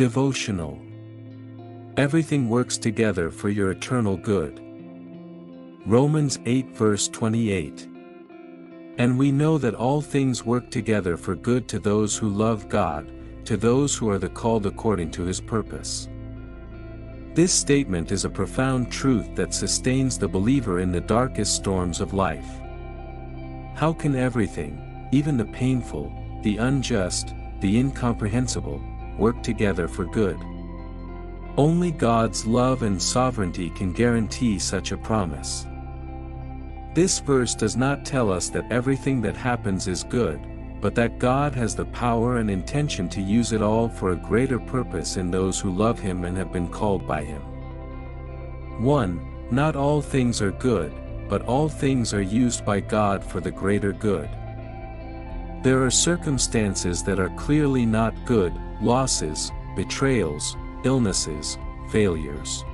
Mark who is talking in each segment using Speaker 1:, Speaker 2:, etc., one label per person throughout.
Speaker 1: Devotional. Everything works together for your eternal good. Romans 8 verse 28. And we know that all things work together for good to those who love God, to those who are the called according to His purpose. This statement is a profound truth that sustains the believer in the darkest storms of life. How can everything, even the painful, the unjust, the incomprehensible, work together for good? Only God's love and sovereignty can guarantee such a promise. This verse does not tell us that everything that happens is good, but that God has the power and intention to use it all for a greater purpose in those who love Him and have been called by Him. 1. Not all things are good, but all things are used by God for the greater good. There are circumstances that are clearly not good: losses, betrayals, illnesses, failures.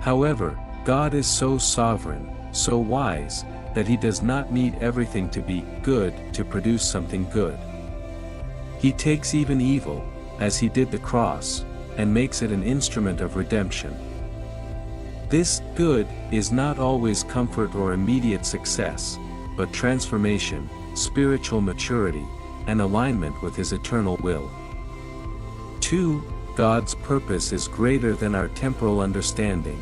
Speaker 1: However, God is so sovereign, so wise, that He does not need everything to be good to produce something good. He takes even evil, as He did the cross, and makes it an instrument of redemption. This good is not always comfort or immediate success, but transformation, spiritual maturity, and alignment with His eternal will. 2. God's purpose is greater than our temporal understanding.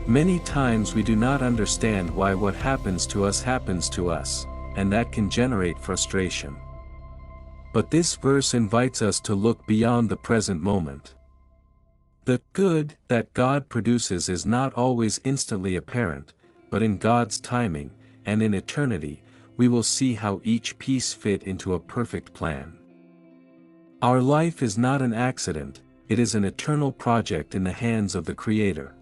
Speaker 1: Many times we do not understand why what happens to us, and that can generate frustration. But this verse invites us to look beyond the present moment. The good that God produces is not always instantly apparent, but in God's timing, and in eternity, we will see how each piece fit into a perfect plan. Our life is not an accident, it is an eternal project in the hands of the Creator.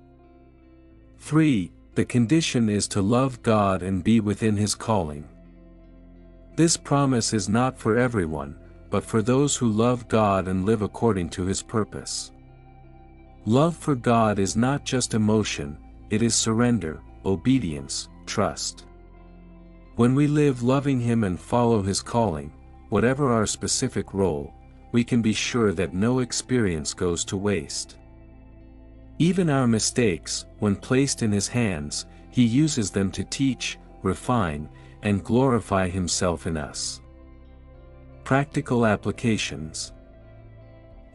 Speaker 1: 3. The condition is to love God and be within His calling. This promise is not for everyone, but for those who love God and live according to His purpose. Love for God is not just emotion, it is surrender, obedience, trust. When we live loving Him and follow His calling, whatever our specific role, we can be sure that no experience goes to waste. Even our mistakes, when placed in His hands, He uses them to teach, refine, and glorify Himself in us. Practical applications.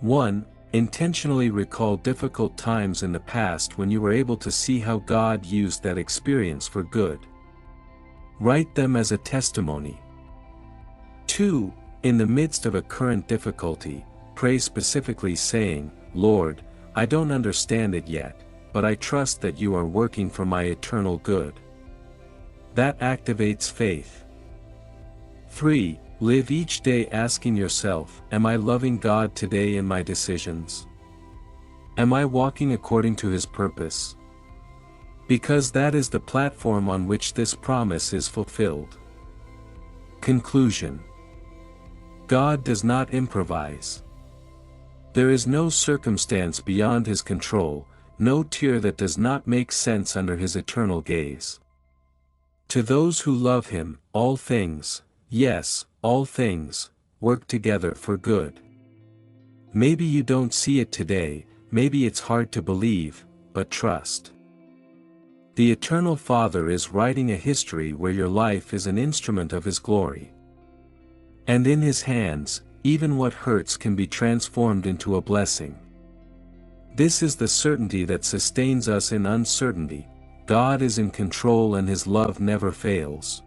Speaker 1: 1. Intentionally recall difficult times in the past when you were able to see how God used that experience for good. Write them as a testimony. 2. In the midst of a current difficulty, pray specifically saying, "Lord, I don't understand it yet, but I trust that you are working for my eternal good." That activates faith. 3. Live each day asking yourself, "Am I loving God today in my decisions? Am I walking according to His purpose?" Because that is the platform on which this promise is fulfilled. Conclusion. God does not improvise. There is no circumstance beyond His control, no tear that does not make sense under His eternal gaze. To those who love Him, all things, yes, all things, work together for good. Maybe you don't see it today, maybe it's hard to believe, but trust. The Eternal Father is writing a history where your life is an instrument of His glory. And in His hands, even what hurts can be transformed into a blessing. This is the certainty that sustains us in uncertainty. God is in control and His love never fails.